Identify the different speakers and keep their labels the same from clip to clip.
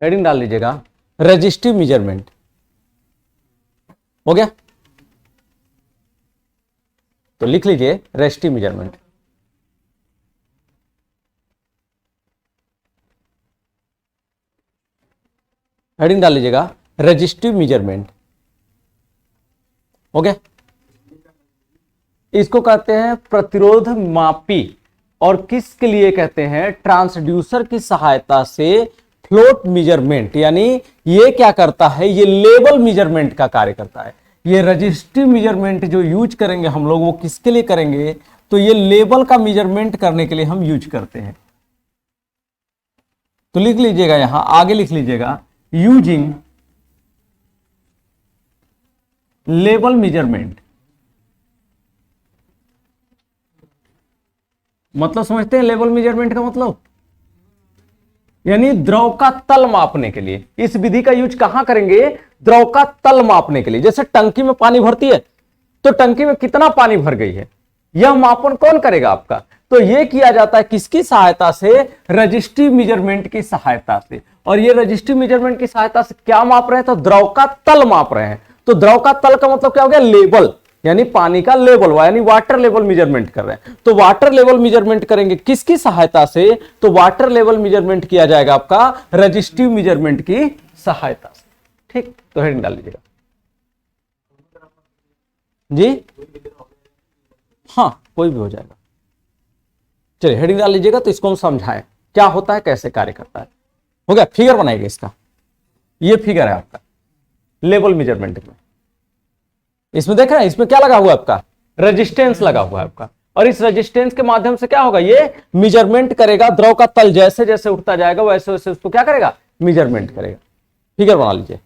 Speaker 1: Heading डाल लीजिएगा resistive measurement. हो गया, तो लिख लीजिए रजिस्टिव मेजरमेंट। हेडिंग डाल लीजिएगा रजिस्टिव मेजरमेंट। हो गया, इसको कहते हैं प्रतिरोध मापी, और किसके लिए कहते हैं, ट्रांसड्यूसर की सहायता से फ्लोट मेजरमेंट, यानी ये क्या करता है, ये लेवल मेजरमेंट का कार्य करता है। ये रजिस्टिव मेजरमेंट जो यूज करेंगे हम लोग, वो किसके लिए करेंगे, तो ये लेवल का मेजरमेंट करने के लिए हम यूज करते हैं। तो लिख लीजिएगा, यहां आगे लिख लीजिएगा यूजिंग लेवल मेजरमेंट। मतलब समझते हैं लेवल मेजरमेंट का मतलब, यानी द्रव का तल मापने के लिए इस विधि का यूज कहां करेंगे, द्रव का तल मापने के लिए। जैसे टंकी में पानी भरती है, तो टंकी में कितना पानी भर गई है, यह मापन कौन करेगा आपका, तो यह किया जाता है किसकी सहायता से, रजिस्टिव मेजरमेंट की सहायता से। और ये रजिस्टिव मेजरमेंट की सहायता से क्या माप रहे हैं, तो द्रव का तल माप रहे हैं। तो द्रव का तल का मतलब क्या हो गया, लेवल, यानी पानी का लेवल, यानी वाटर लेवल मेजरमेंट कर रहे हैं। तो वाटर लेवल मेजरमेंट करेंगे किसकी सहायता से, तो वाटर लेवल मेजरमेंट किया जाएगा आपका रजिस्टिव मेजरमेंट की सहायता से। ठीक, तो हेडिंग डाल लीजिएगा जी, हाँ कोई भी हो जाएगा। चलिए हेडिंग डाल लीजिएगा, तो इसको हम समझाएं क्या होता है, कैसे कार्य करता है। हो गया, फिगर बनाइएगा इसका, ये फिगर है आपका लेवल मेजरमेंट में। इसमें देख रहे हैं, इसमें क्या लगा हुआ है आपका, रेजिस्टेंस लगा हुआ है आपका, और इस रेजिस्टेंस के माध्यम से क्या होगा, ये मेजरमेंट करेगा द्रव का तल, जैसे जैसे उठता जाएगा वैसे वैसे उसको क्या करेगा, मेजरमेंट करेगा। फिगर बना लीजिए।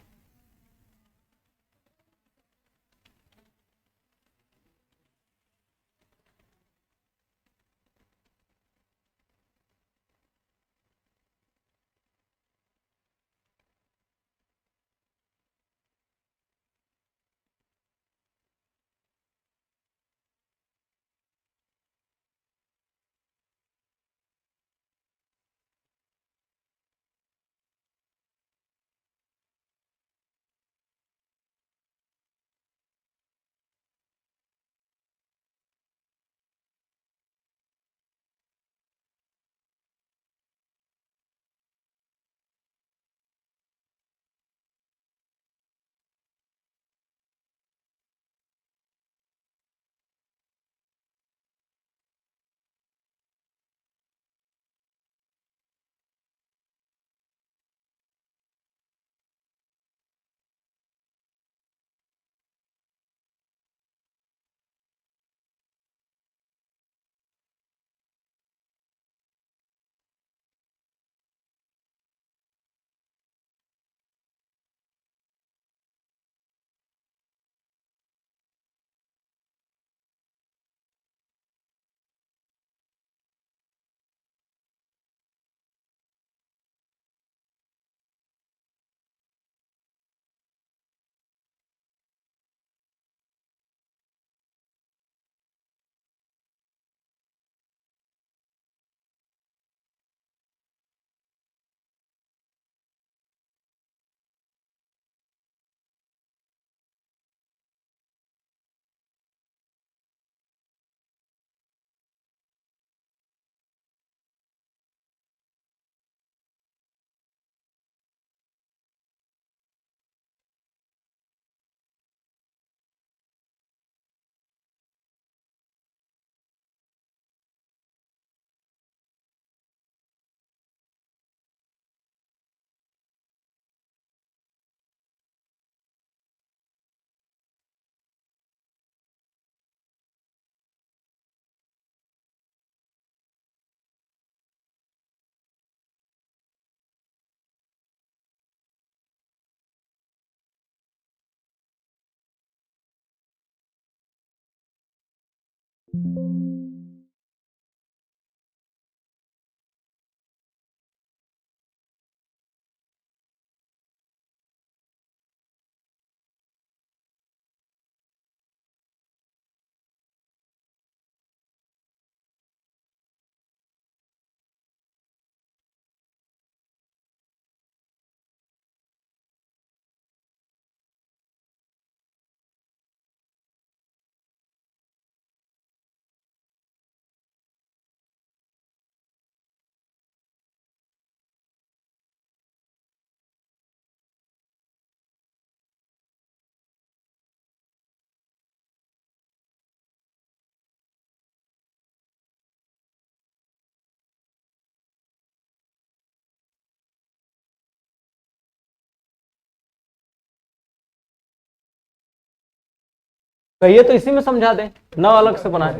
Speaker 1: कहिए तो इसी में समझा दें, ना अलग से बनाए।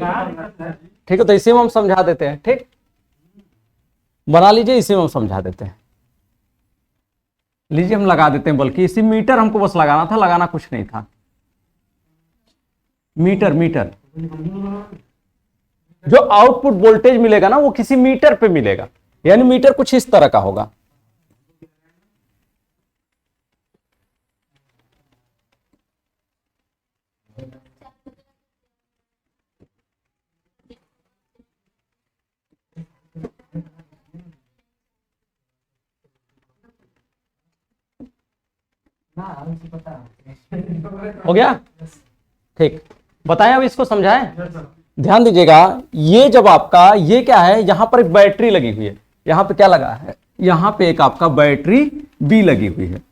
Speaker 1: ठीक है, तो इसी में हम समझा देते हैं। ठीक, बना लीजिए, इसी में हम समझा देते हैं। लीजिए, हम लगा देते हैं, बल्कि इसी मीटर हमको बस लगाना था, लगाना कुछ नहीं था। मीटर, मीटर जो आउटपुट वोल्टेज मिलेगा ना वो किसी मीटर पे मिलेगा, यानी मीटर कुछ इस तरह का होगा। हो गया? ठीक, बताएं, अब इसको समझाएं। ध्यान दीजिएगा, ये जब आपका ये क्या है, यहां पर एक बैटरी लगी हुई है, यहां पे क्या लगा है, यहां पे एक आपका बैटरी बी लगी हुई है।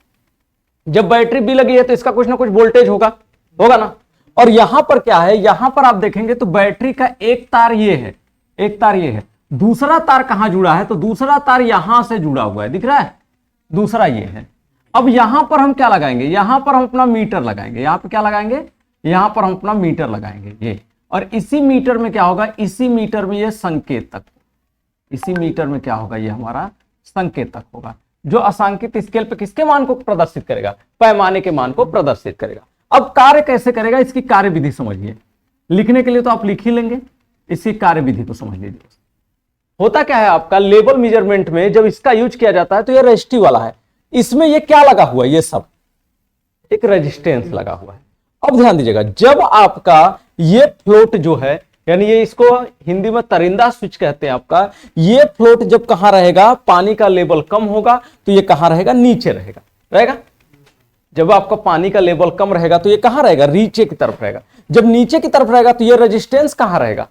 Speaker 1: जब बैटरी बी लगी है तो इसका कुछ ना कुछ वोल्टेज होगा, होगा ना। और यहां पर क्या है, यहां पर आप देखेंगे तो बैटरी का एक तार ये है, एक तार ये है, दूसरा तार कहां जुड़ा है, तो दूसरा तार यहां से जुड़ा हुआ है, दिख रहा है, दूसरा ये है। अब यहां पर हम क्या लगाएंगे, यहां पर हम अपना मीटर लगाएंगे, यहां पर क्या लगाएंगे, यहां पर हम अपना मीटर लगाएंगे ये। और इसी मीटर में क्या होगा, इसी मीटर में ये संकेतक, इसी मीटर में क्या होगा, ये हमारा संकेतक होगा, जो असांकित स्केल पे किसके मान को प्रदर्शित करेगा, पैमाने के मान को प्रदर्शित करेगा। अब कार्य कैसे करेगा, इसकी कार्य विधि समझिए। लिखने के लिए तो आप लिख ही लेंगे, इसकी कार्य विधि को समझ लीजिए। होता क्या है आपका, लेवल मेजरमेंट में जब इसका यूज किया जाता है तो ये रेजिस्टिव वाला है, इसमें ये क्या लगा हुआ है, ये सब एक रेजिस्टेंस लगा हुआ है। अब ध्यान दीजिएगा, जब आपका ये फ्लोट जो है, यानी ये इसको हिंदी में तरिंदा स्विच कहते हैं आपका, ये फ्लोट जब कहां रहेगा, पानी का लेवल कम होगा तो ये कहां रहेगा, नीचे रहेगा, रहेगा। जब आपका पानी का लेवल कम रहेगा तो ये कहां रहेगा, नीचे की तरफ रहेगा। जब नीचे की तरफ रहेगा तो ये रेजिस्टेंस कहां रहेगा,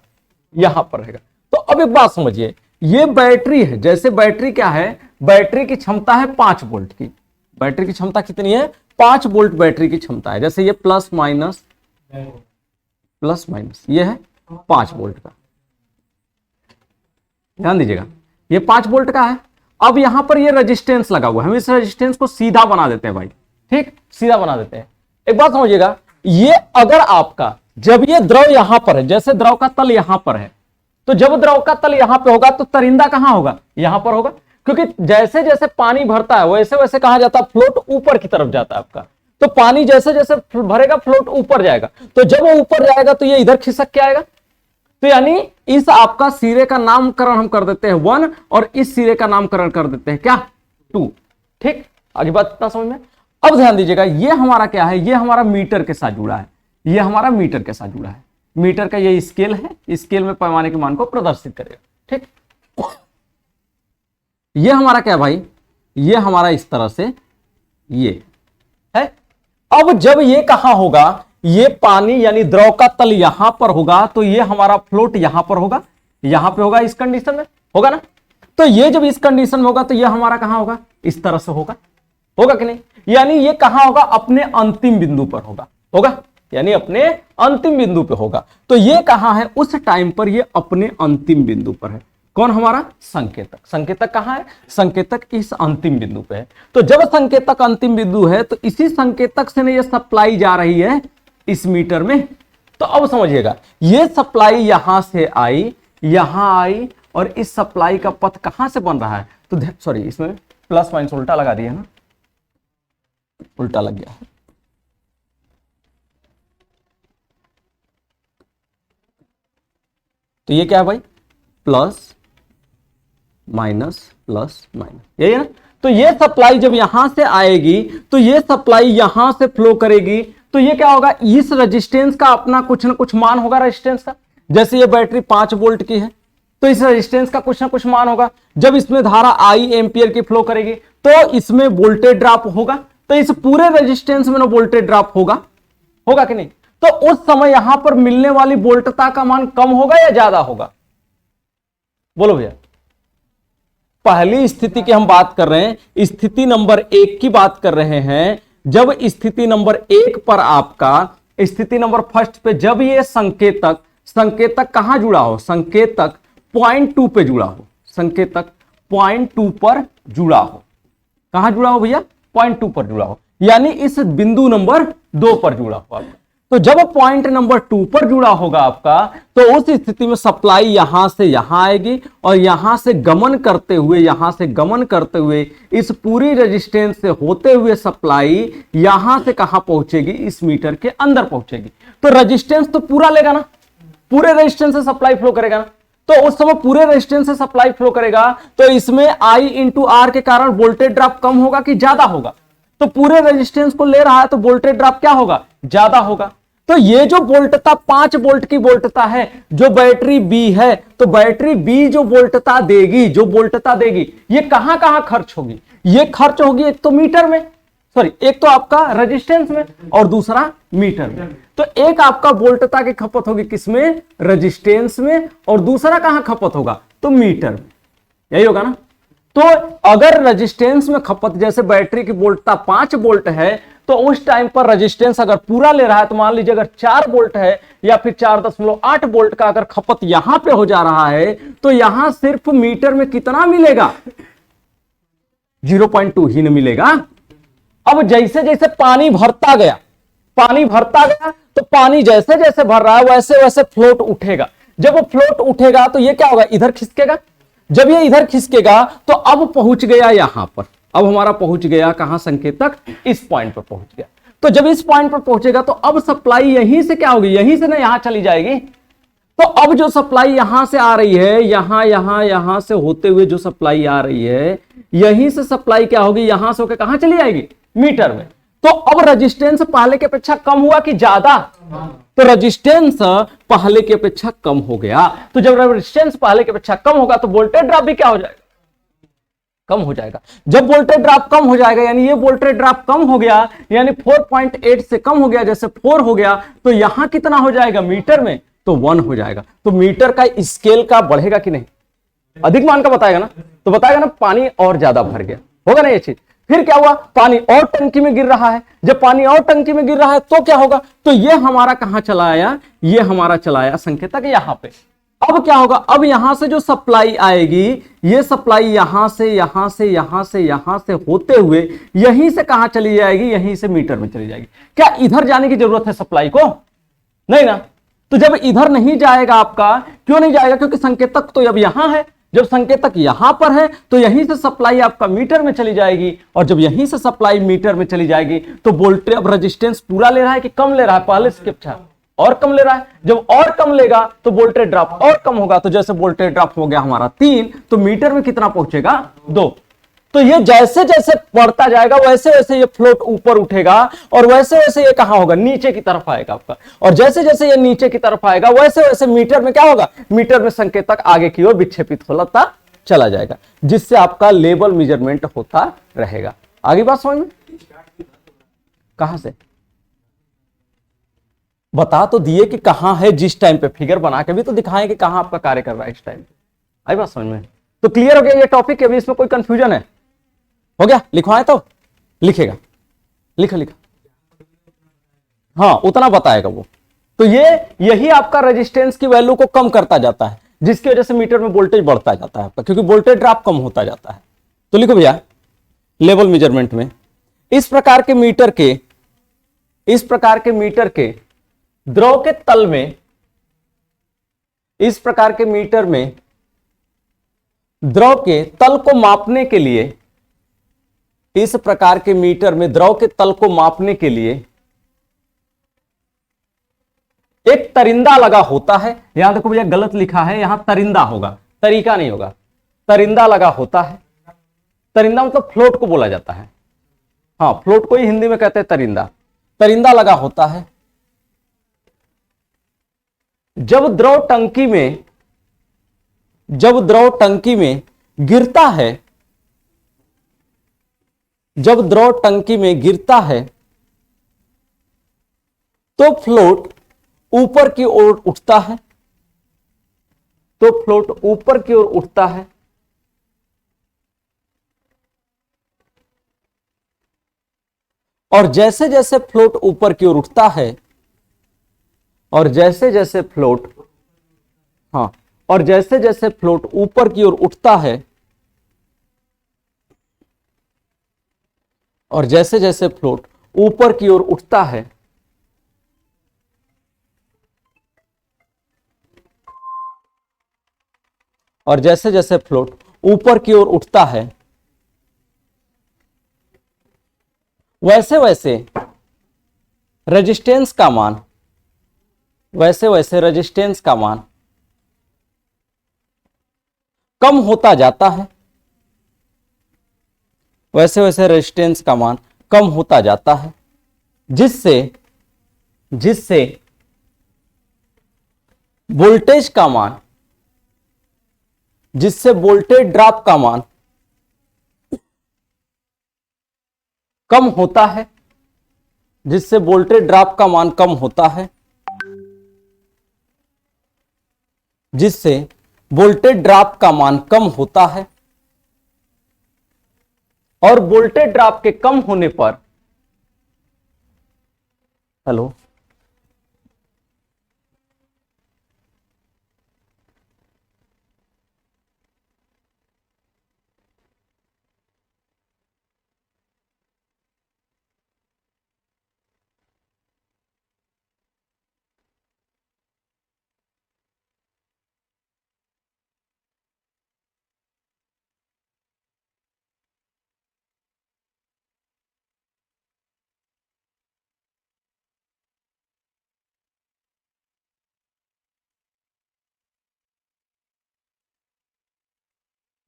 Speaker 1: यहां पर रहेगा। तो अब एक बात समझिए, ये बैटरी है, जैसे बैटरी क्या है, बैटरी की क्षमता है 5 वोल्ट की। बैटरी की क्षमता कितनी है, 5 वोल्ट बैटरी की क्षमता है। जैसे ये प्लस माइनस ये है 5 वोल्ट का, ध्यान दीजिएगा, ये 5 वोल्ट का है। अब यहां पर ये रेजिस्टेंस लगा हुआ है, हम इस रेजिस्टेंस को सीधा बना देते हैं भाई, ठीक, सीधा बना देते हैं। एक बात समझिएगा, ये अगर आपका जब ये द्रव यहां पर है, जैसे द्रव का तल यहां पर है, तो जब द्रव का तल यहां पे होगा तो तरिंदा कहां होगा, यहां पर होगा, क्योंकि जैसे जैसे पानी भरता है वैसे वैसे कहां जाता है, फ्लोट ऊपर की तरफ जाता है आपका। तो पानी जैसे जैसे भरेगा फ्लोट ऊपर जाएगा, तो जब वो ऊपर जाएगा तो ये इधर खिसक के आएगा। तो यानी इस आपका सिरे का नामकरण हम कर देते हैं 1 और इस सिरे का नामकरण कर देते हैं क्या, 2। ठीक, आगे बात इतना समझ में। अब ध्यान दीजिएगा, ये हमारा क्या है, ये हमारा मीटर के साथ जुड़ा है, ये हमारा मीटर के साथ जुड़ा है। मीटर का ये स्केल है, स्केल में पैमाने के मान को प्रदर्शित करेगा। ठीक, ये हमारा क्या भाई, ये हमारा इस तरह से ये है। अब जब ये कहां होगा, ये पानी यानी द्रव का तल यहां पर होगा, तो ये हमारा फ्लोट यहां पर होगा, यहां पे होगा, इस कंडीशन में होगा ना। तो ये जब इस कंडीशन में होगा तो ये हमारा कहां होगा, इस तरह से होगा, होगा कि नहीं, यानी ये कहां होगा, अपने अंतिम बिंदु पर होगा, होगा यानी अपने अंतिम बिंदु पे होगा। तो ये कहां है, उस टाइम पर ये अपने अंतिम बिंदु पर है। कौन, हमारा संकेतक। संकेतक कहां है, संकेतक इस अंतिम बिंदु पे है। तो जब संकेतक अंतिम बिंदु है तो इसी संकेतक से ये सप्लाई जा रही है इस मीटर में। तो अब समझिएगा, ये सप्लाई यहां से आई, यहां आई, और इस सप्लाई का पथ कहां से बन रहा है, तो सॉरी, इसमें प्लस माइनस उल्टा लगा दिया ना, उल्टा लग गया है। तो ये क्या है भाई, प्लस माइनस प्लस माइनस, यही है ना। तो ये सप्लाई जब यहां से आएगी तो ये सप्लाई यहां से फ्लो करेगी, तो ये क्या होगा, इस रेजिस्टेंस का अपना कुछ ना कुछ मान होगा, रेजिस्टेंस का। जैसे ये बैटरी 5 वोल्ट की है तो इस रेजिस्टेंस का कुछ ना कुछ मान होगा। जब इसमें धारा आई एम्पियर की फ्लो करेगी तो इसमें वोल्टेज ड्रॉप होगा, तो इस पूरे रेजिस्टेंस में ना वोल्टेज ड्रॉप होगा, होगा कि नहीं। तो उस समय यहां पर मिलने वाली वोल्टता का मान कम होगा या ज्यादा होगा, बोलो भैया। पहली स्थिति की हम बात कर रहे हैं, स्थिति नंबर 1 की बात कर रहे हैं। जब स्थिति नंबर 1 पर आपका, स्थिति नंबर फर्स्ट पे जब ये संकेतक कहां जुड़ा हो, संकेतक पॉइंट 2 पे जुड़ा हो, संकेतक पॉइंट 2 पर जुड़ा हो, कहां जुड़ा हो भैया, पॉइंट 2 पर जुड़ा हो, यानी इस बिंदु नंबर 2 पर जुड़ा हो आपका। तो जब पॉइंट नंबर 2 पर जुड़ा होगा आपका, तो उस स्थिति में सप्लाई यहां से यहां आएगी और यहां से गमन करते हुए, यहां से गमन करते हुए इस पूरी रेजिस्टेंस से होते हुए सप्लाई यहां से कहां पहुंचेगी, इस मीटर के अंदर पहुंचेगी। तो रेजिस्टेंस तो पूरा लेगा ना, पूरे रेजिस्टेंस से सप्लाई फ्लो करेगा ना, तो उस समय पूरे रेजिस्टेंस से सप्लाई फ्लो करेगा, तो इसमें I इंटू आर के कारण वोल्टेज ड्रॉप कम होगा कि ज्यादा होगा? तो पूरे रेजिस्टेंस को ले रहा है तो वोल्टेज ड्रॉप क्या होगा, ज्यादा होगा। तो ये जो वोल्टता 5 वोल्ट की वोल्टता है जो बैटरी बी है, तो बैटरी बी जो वोल्टता देगी, जो वोल्टता देगी, ये कहां कहां खर्च होगी? ये खर्च होगी एक तो मीटर में, सॉरी एक तो आपका रेजिस्टेंस में और दूसरा मीटर में। तो एक आपका वोल्टता की खपत होगी किसमें, रेजिस्टेंस में, और दूसरा कहां खपत होगा, तो मीटर में। यही होगा ना। तो अगर रेजिस्टेंस में खपत, जैसे बैटरी की वोल्टता 5 वोल्ट है, तो उस टाइम पर रेजिस्टेंस अगर पूरा ले रहा है, तो मान लीजिए अगर 4 वोल्ट है या फिर 4.8 वोल्ट का अगर खपत यहां पे हो जा रहा है, तो यहां सिर्फ मीटर में कितना मिलेगा, 0.2 ही न मिलेगा। अब जैसे जैसे पानी भरता गया, पानी भरता गया, तो पानी जैसे जैसे भर रहा है वैसे वैसे फ्लोट उठेगा। जब वो फ्लोट उठेगा तो ये क्या होगा, इधर खिसकेगा। जब ये इधर खिसकेगा तो अब पहुंच गया यहां पर, अब हमारा पहुंच गया कहां, संकेतक इस पॉइंट पर पहुंच गया। तो जब इस पॉइंट पर पहुंचेगा तो अब सप्लाई यहीं से क्या होगी, यहीं से ना यहां चली जाएगी। तो अब जो सप्लाई यहां से आ रही है, यहां से होते हुए जो सप्लाई आ रही है, यहीं से सप्लाई क्या होगी, यहां से होकर कहां चली जाएगी, मीटर में। तो अब रेजिस्टेंस पहले की अपेक्षा कम हुआ कि ज्यादा, तो रेजिस्टेंस पहले की अपेक्षा कम हो गया। तो जब रेजिस्टेंस पहले की अपेक्षा कम होगा तो वोल्टेज ड्रॉप भी क्या हो जाएगा, कम हो जाएगा। जब वोल्टेज ड्रॉप कम हो जाएगा, यानी ये वोल्टेज ड्रॉप कम हो गया, यानी 4.8 से कम हो गया, जैसे 4 हो गया, तो यहां कितना हो जाएगा मीटर में, तो 1 हो जाएगा। तो मीटर का स्केल का बढ़ेगा कि नहीं, अधिक मान का बताएगा ना, तो बताएगा ना पानी और ज्यादा भर गया, होगा ना ये चीज। फिर क्या हुआ, पानी और टंकी में गिर रहा है। जब पानी और टंकी में गिर रहा है तो क्या होगा, तो ये हमारा कहां चला आया, ये हमारा चला आया संकेतक यहां पे। अब क्या होगा, अब यहां से जो सप्लाई आएगी, ये सप्लाई यहां से यहां से यहां से यहां से होते हुए यहीं से कहां चली जाएगी, यहीं से मीटर में चली जाएगी। क्या इधर जाने की जरूरत है सप्लाई को, नहीं ना। तो जब इधर नहीं जाएगा आपका, क्यों नहीं जाएगा, क्योंकि संकेतक तो अब यहां है। जब संकेतक यहां पर है तो यहीं से सप्लाई आपका मीटर में चली जाएगी, और जब यहीं से सप्लाई मीटर में चली जाएगी तो वोल्टेज, अब रेजिस्टेंस पूरा ले रहा है कि कम ले रहा है, पहले से अपेक्षा और कम ले रहा है। जब और कम लेगा तो वोल्टेज ड्रॉप और कम होगा। तो जैसे वोल्टेज ड्रॉप हो गया हमारा 3, तो मीटर में कितना पहुंचेगा, 2। तो ये जैसे जैसे बढ़ता जाएगा वैसे वैसे ये फ्लोट ऊपर उठेगा, और वैसे वैसे ये कहां होगा, नीचे की तरफ आएगा आपका। और जैसे जैसे ये नीचे की तरफ आएगा वैसे वैसे मीटर में क्या होगा, मीटर में संकेतक आगे की ओर विक्षेपित होता चला जाएगा, जिससे आपका लेवल मेजरमेंट होता रहेगा। आगे बात समझ में, कहां से बता तो दिए कि कहां है, जिस टाइम पे फिगर बना के भी तो दिखाएं कि कहां आपका कार्य कर रहा है इस टाइम। आई बात समझ में, तो क्लियर हो गया ये टॉपिक, अभी इसमें कोई कंफ्यूजन है, हो गया, लिखवाए तो लिखेगा, लिखा लिखा, हाँ उतना बताएगा वो। तो ये यही आपका रेजिस्टेंस की वैल्यू को कम करता जाता है, जिसकी वजह से मीटर में वोल्टेज बढ़ता जाता है आपका, क्योंकि वोल्टेज ड्रॉप कम होता जाता है। तो लिखो भैया, लेवल मेजरमेंट में इस प्रकार के मीटर के द्रव के तल में, इस प्रकार के मीटर में द्रव के तल को मापने के लिए, इस प्रकार के मीटर में द्रव के तल को मापने के लिए एक तरिंदा लगा होता है। यहां देखो भैया गलत लिखा है, यहां तरिंदा होगा, तरीका नहीं होगा, तरिंदा लगा होता है। तरिंदा मतलब फ्लोट को बोला जाता है, हाँ फ्लोट को ही हिंदी में कहते हैं तरिंदा। तरिंदा लगा होता है। जब द्रव टंकी में गिरता है, जब द्रव टंकी में गिरता है तो फ्लोट ऊपर की ओर उठता है, तो फ्लोट ऊपर की ओर उठता है। और जैसे जैसे फ्लोट ऊपर की ओर उठता है, और जैसे जैसे फ्लोट, हाँ, और जैसे जैसे फ्लोट ऊपर की ओर उठता है, और जैसे जैसे फ्लोट ऊपर की ओर उठता है, और जैसे जैसे फ्लोट ऊपर की ओर उठता है वैसे वैसे रेजिस्टेंस का मान, वैसे वैसे रेजिस्टेंस का मान कम होता जाता है, वैसे वैसे रेजिस्टेंस का मान कम होता जाता है, जिससे जिससे वोल्टेज का मान, जिससे वोल्टेज ड्रॉप का मान कम होता है, जिससे वोल्टेज ड्रॉप का मान कम होता है, जिससे वोल्टेज ड्रॉप का मान कम होता है। और वोल्टेज ड्रॉप के कम होने पर, हेलो,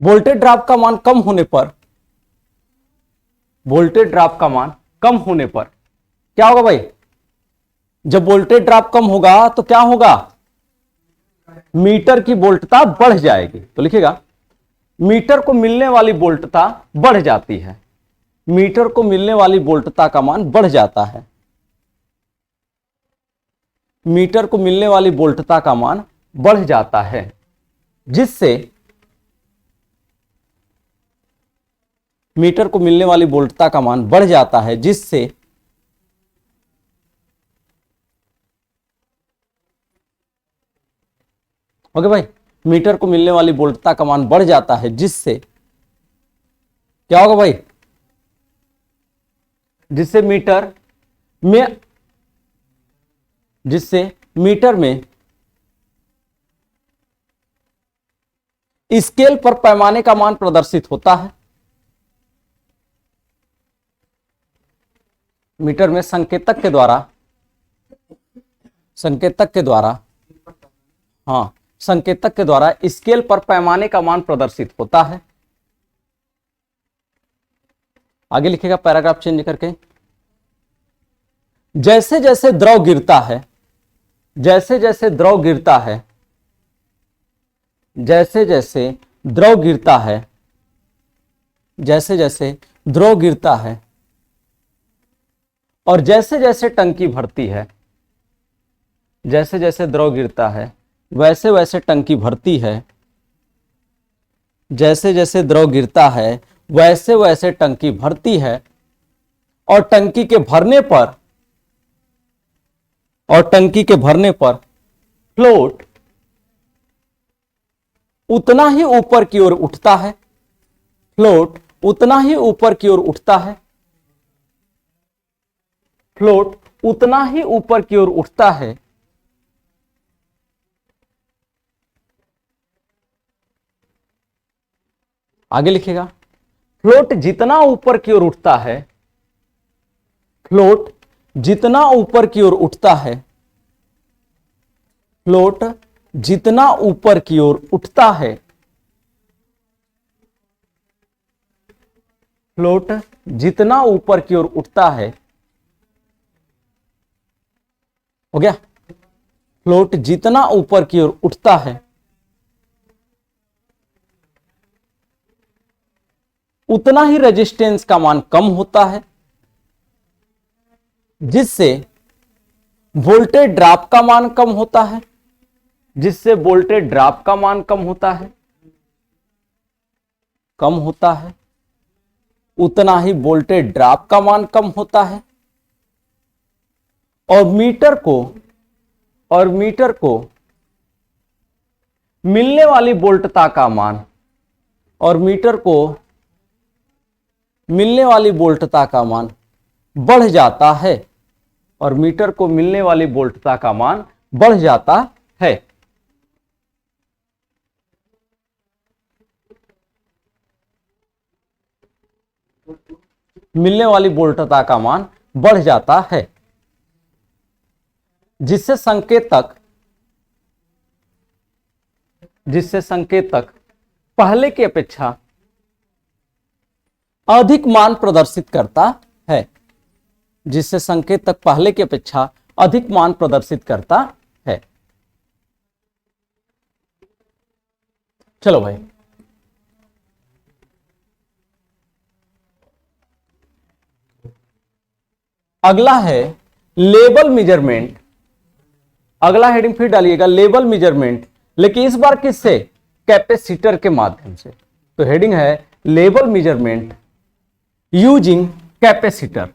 Speaker 1: वोल्टेज ड्रॉप का मान कम होने पर, वोल्टेज ड्रॉप का मान कम होने पर क्या होगा भाई? जब वोल्टेज ड्रॉप कम होगा तो क्या होगा? मीटर की वोल्टता बढ़ जाएगी। तो लिखिएगा मीटर को मिलने वाली वोल्टता बढ़ जाती है, मीटर को मिलने वाली वोल्टता का मान बढ़ जाता है, मीटर को मिलने वाली वोल्टता का मान बढ़ जाता है, जिससे मीटर को मिलने वाली वोल्टता का मान बढ़ जाता है, जिससे ओके भाई, मीटर को मिलने वाली वोल्टता का मान बढ़ जाता है, जिससे क्या होगा भाई? जिससे मीटर में स्केल पर पैमाने का मान प्रदर्शित होता है। मीटर में संकेतक के द्वारा हाँ, संकेतक के द्वारा स्केल पर पैमाने का मान प्रदर्शित होता है। आगे लिखेगा पैराग्राफ चेंज करके, जैसे जैसे द्रव गिरता है, जैसे जैसे द्रव गिरता है, जैसे जैसे द्रव गिरता है, जैसे जैसे द्रव गिरता है और जैसे जैसे टंकी भरती है, जैसे जैसे द्रव गिरता है वैसे वैसे टंकी भरती है, जैसे जैसे द्रव गिरता है वैसे वैसे टंकी भरती है, और टंकी के भरने पर फ्लोट उतना ही ऊपर की ओर उठता है, फ्लोट उतना ही ऊपर की ओर उठता है, फ्लोट उतना ही ऊपर की ओर उठता है, आगे लिखेगा फ्लोट जितना ऊपर की ओर उठता है, फ्लोट जितना ऊपर की ओर उठता है, फ्लोट जितना ऊपर की ओर उठता है, फ्लोट जितना ऊपर की ओर उठता है, हो गया? फ्लोट जितना ऊपर की ओर उठता है उतना ही रेजिस्टेंस का मान कम होता है, जिससे वोल्टेज ड्रॉप का मान कम होता है, जिससे वोल्टेज ड्रॉप का मान कम होता है, कम होता है, उतना ही वोल्टेज ड्रॉप का मान कम होता है, और मीटर को मिलने वाली वोल्टता का मान, और मीटर को मिलने वाली वोल्टता का मान बढ़ जाता है, और मीटर को मिलने वाली वोल्टता का मान बढ़ जाता है। मिलने वाली वोल्टता का मान बढ़ जाता है, जिससे संकेतक पहले की अपेक्षा अधिक मान प्रदर्शित करता है, जिससे संकेतक पहले की अपेक्षा अधिक मान प्रदर्शित करता है। चलो भाई, अगला है लेवल मेजरमेंट। अगला हेडिंग फिर डालिएगा, लेवल मेजरमेंट, लेकिन इस बार किससे? कैपेसिटर के माध्यम से। तो हेडिंग है level measurement using capacitor.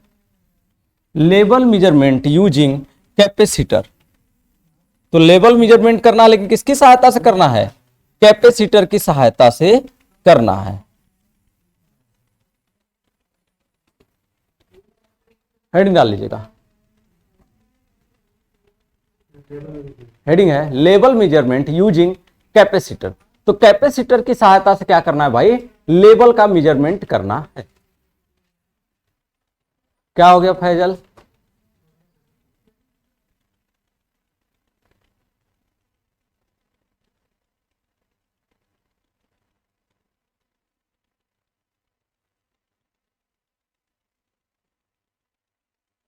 Speaker 1: Level measurement using capacitor. तो लेवल मेजरमेंट करना, लेकिन किसकी सहायता से करना है? कैपेसिटर की सहायता से करना है। हेडिंग डाल लीजिएगा, हेडिंग है लेवल मेजरमेंट यूजिंग कैपेसिटर। तो कैपेसिटर की सहायता से क्या करना है भाई? लेवल का मेजरमेंट करना है। क्या हो गया फैजल?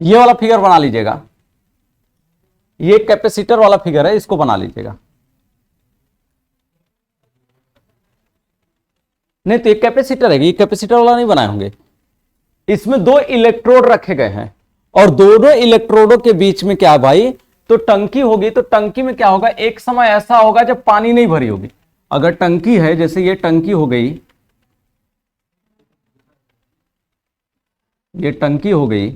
Speaker 1: ये वाला फिगर बना लीजिएगा, ये कैपेसिटर वाला फिगर है, इसको बना लीजिएगा। नहीं तो ये कैपेसिटर है, ये कैपेसिटर वाला नहीं बनाए होंगे। इसमें दो इलेक्ट्रोड रखे गए हैं और दोनों इलेक्ट्रोडों के बीच में क्या भाई? तो टंकी होगी। तो टंकी में क्या होगा? एक समय ऐसा होगा जब पानी नहीं भरी होगी। अगर टंकी है, जैसे ये टंकी हो गई, ये टंकी हो गई,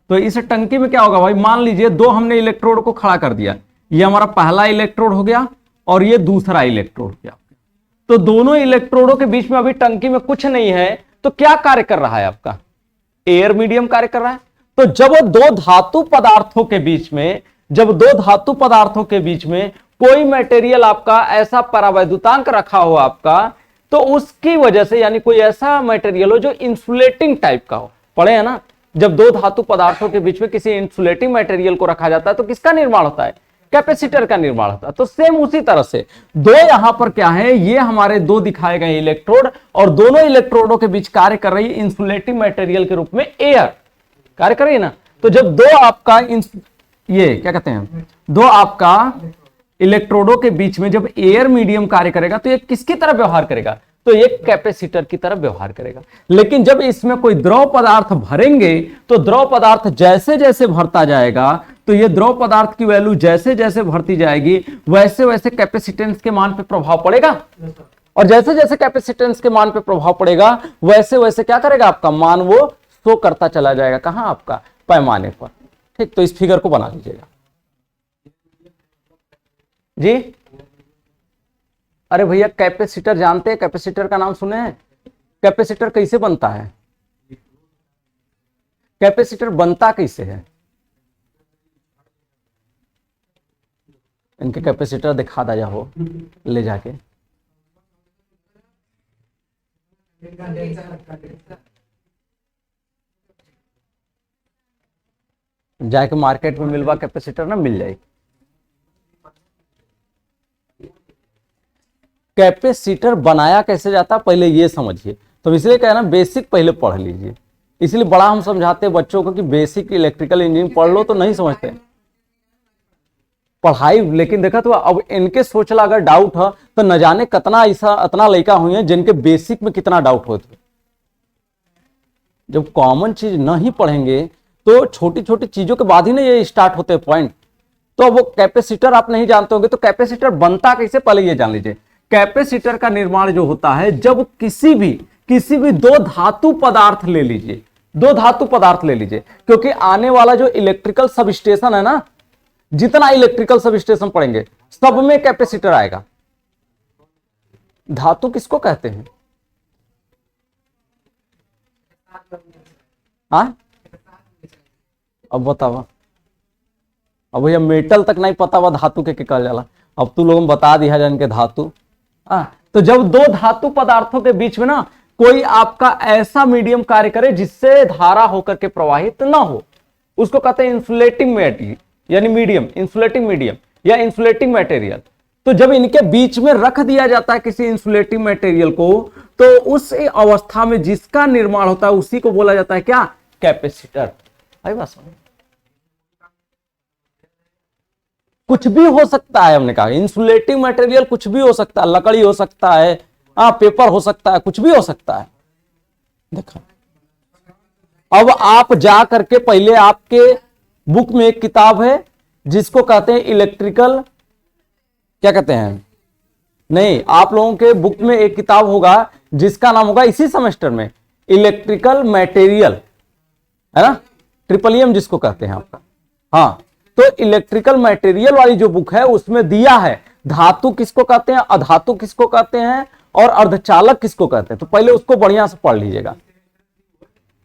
Speaker 1: तो इस टंकी में क्या होगा भाई? मान लीजिए दो हमने इलेक्ट्रोड को खड़ा कर दिया, ये हमारा पहला इलेक्ट्रोड हो गया और ये दूसरा इलेक्ट्रोड हो गया। तो दोनों इलेक्ट्रोडों के बीच में अभी टंकी में कुछ नहीं है, तो क्या कार्य कर रहा है आपका? एयर मीडियम कार्य कर रहा है। तो जब दो धातु पदार्थों के बीच में, कोई मटेरियल आपका ऐसा परावैद्युतांक रखा हो आपका, तो उसकी वजह से, यानी कोई ऐसा मटेरियल हो जो इंसुलेटिंग टाइप का हो, पढ़े है ना, जब दो धातु पदार्थों के बीच में किसी इंसुलेटिंग मटेरियल को रखा जाता है तो किसका निर्माण होता है? कैपेसिटर का निर्माण होता है। तो सेम उसी तरह से दो यहां पर क्या है? ये हमारे दो दिखाए गए इलेक्ट्रोड, और दोनों इलेक्ट्रोडों के बीच कार्य कर रही है इंसुलेटिंग मटेरियल के रूप में एयर कार्य कर रही है ना। तो जब दो आपका ये क्या कहते हैं, दो आपका इलेक्ट्रोडों के बीच में जब एयर मीडियम कार्य करेगा तो ये किसकी तरह व्यवहार करेगा? तो ये कैपेसिटर की तरह व्यवहार करेगा। लेकिन जब इसमें कोई द्रव पदार्थ भरेंगे तो द्रव पदार्थ जैसे जैसे भरता जाएगा, तो ये द्रव पदार्थ की वैल्यू जैसे जैसे भरती जाएगी, वैसे वैसे कैपेसिटेंस के मान पे प्रभाव पड़ेगा, और जैसे जैसे कैपेसिटेंस के मान पे प्रभाव पड़ेगा वैसे वैसे क्या करेगा? आपका मान वो शो करता चला जाएगा। कहां? आपका पैमाने पर। ठीक, तो इस फिगर को बना लीजिएगा जी। अरे भैया, कैपेसिटर जानते हैं? कैपेसिटर का नाम सुने हैं? कैपेसिटर कैसे बनता है? कैपेसिटर बनता कैसे है? इनके कैपेसिटर दिखा दा जाओ ले जाके। जाके मार्केट में मिलवा कैपेसिटर ना मिल जाए। कैपेसिटर बनाया कैसे जाता पहले ये समझिए। तो इसलिए कह रहा बेसिक पहले पढ़ लीजिए, इसलिए बड़ा हम समझाते हैं बच्चों को कि बेसिक इलेक्ट्रिकल इंजीनियरिंग पढ़ लो, तो नहीं समझते पढ़ाई। लेकिन देखा तो अब इनके सोचला अगर डाउट है तो न जाने कितना ऐसा इतना लड़का हुई है जिनके बेसिक में कितना डाउट होते। जब कॉमन चीज नहीं पढ़ेंगे तो छोटी छोटी चीजों के बाद ही ना ये स्टार्ट होते हैं पॉइंट। तो वो कैपेसिटर आप नहीं जानते होंगे, तो कैपेसिटर बनता कैसे पहले ये जान लीजिए। कैपेसिटर का निर्माण जो होता है जब किसी भी दो धातु पदार्थ ले लीजिए, क्योंकि आने वाला जो इलेक्ट्रिकल सबस्टेशन है ना, जितना इलेक्ट्रिकल सबस्टेशन पढ़ेंगे सब में कैपेसिटर आएगा। धातु किसको कहते हैं? हाँ, अब बताओ। अब भैया मेटल तक नहीं पता हुआ धातु के कहल जाला, अब तू लोगों बता दिया जान के धातु। तो जब दो धातु पदार्थों के बीच में ना कोई आपका ऐसा मीडियम कार्य करे जिससे धारा होकर के प्रवाहित ना हो, उसको कहते हैं इंसुलेटिंग मटेरियल, यानी मीडियम, इंसुलेटिंग मीडियम या इंसुलेटिंग मटेरियल। तो जब इनके बीच में रख दिया जाता है किसी इंसुलेटिंग मटेरियल को, तो उस अवस्था में जिसका निर्माण होता है उसी को बोला जाता है क्या, कैपेसिटर। आई बात समझ? कुछ भी हो सकता है, हमने कहा इंसुलेटिंग मटेरियल कुछ भी हो सकता है, लकड़ी हो सकता है, पेपर हो सकता है, कुछ भी हो सकता है। देखो अब आप जा करके पहले आपके बुक में एक किताब है जिसको कहते हैं इलेक्ट्रिकल, क्या कहते हैं, नहीं, आप लोगों के बुक में एक किताब होगा जिसका नाम होगा इसी सेमेस्टर में इलेक्ट्रिकल मटेरियल, है ना, ट्रिपल जिसको कहते हैं आपका। हाँ, तो इलेक्ट्रिकल मटेरियल वाली जो बुक है उसमें दिया है धातु किसको कहते हैं, अधातु किसको कहते हैं, और अर्धचालक किसको कहते हैं। तो पहले उसको बढ़िया से पढ़ लीजिएगा।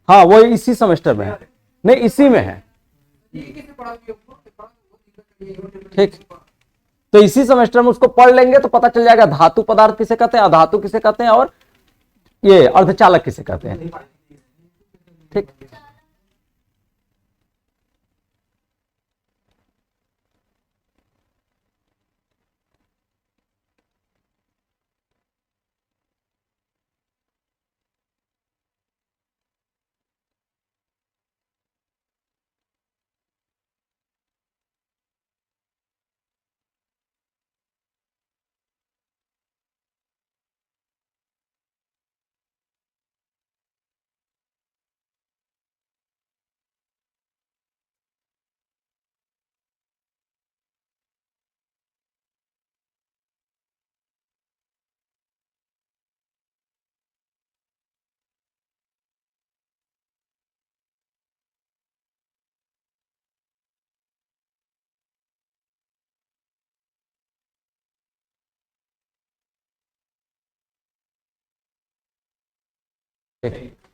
Speaker 1: हाँ, वो इसी सेमेस्टर में है, नहीं इसी में है, ठीक। तो इसी सेमेस्टर में उसको पढ़ लेंगे तो पता चल जाएगा धातु पदार्थ किसे कहते हैं, अधातु किसे कहते हैं, और ये अर्धचालक किसे कहते हैं, ठीक।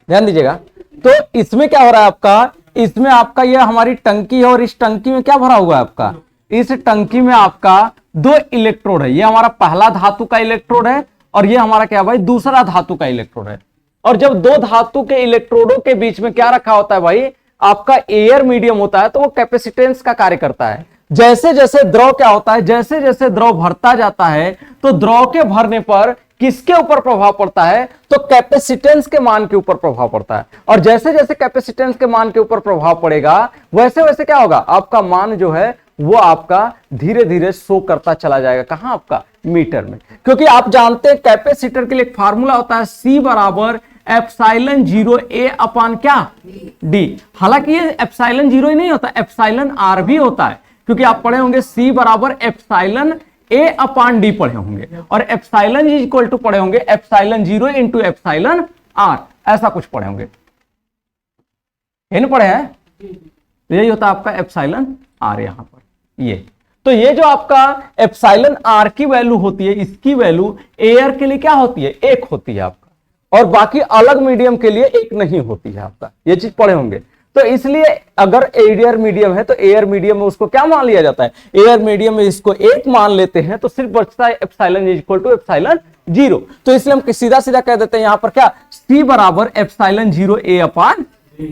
Speaker 1: ध्यान दीजिएगा। तो इसमें क्या हो रहा है आपका, इसमें आपका ये हमारी टंकी है और इस टंकी में क्या भरा हुआ है आपका, इस टंकी में आपका दो इलेक्ट्रोड है। ये हमारा पहला धातु का इलेक्ट्रोड है और ये हमारा क्या भाई दूसरा धातु का इलेक्ट्रोड है। और जब दो धातु के इलेक्ट्रोडों के बीच में क्या रखा होता है भाई, आपका एयर मीडियम होता है, तो वो कैपेसिटेंस का कार्य करता है। जैसे जैसे द्रव क्या होता है, जैसे जैसे द्रव भरता जाता है तो द्रव के भरने पर किसके ऊपर प्रभाव पड़ता है, तो कैपेसिटेंस के मान के ऊपर प्रभाव पड़ता है। और जैसे जैसे कैपेसिटेंस के मान के ऊपर प्रभाव पड़ेगा वैसे वैसे क्या होगा, आपका मान जो है वो आपका धीरे धीरे शो करता चला जाएगा। कहां, आपका मीटर में। क्योंकि आप जानते हैं कैपेसिटर के लिए एक फार्मूला होता है, C बराबर एप्सिलॉन 0 A अपान क्या, D। हालांकि ये एप्सिलॉन 0 ही नहीं होता, एप्सिलॉन R भी होता है, क्योंकि आप पढ़े होंगे C बराबर एप्सिलॉन A अपान D पढ़े होंगे, और एप्सिलॉन इज इक्वल टू पढ़े होंगे एप्सिलॉन 0 इंटू एप्सिलॉन R, ऐसा कुछ पढ़े होंगे, पढ़े हैं। यही होता है आपका एप्सिलॉन R यहां पर ये। तो ये जो आपका एप्सिलॉन R की वैल्यू होती है, इसकी वैल्यू एयर के लिए क्या होती है, 1 होती है आपका, और बाकी अलग मीडियम के लिए 1 नहीं होती है आपका। ये चीज पढ़े होंगे। तो इसलिए अगर एयर मीडियम है तो एयर मीडियम में उसको क्या मान लिया जाता है, एयर मीडियम में इसको 1 मान लेते हैं, तो सिर्फ बचता है epsilon is equal to epsilon 0। तो इसलिए हम सीधा सीधा कह देते हैं यहां पर क्या, C बराबर एप्सिलॉन 0 A अपान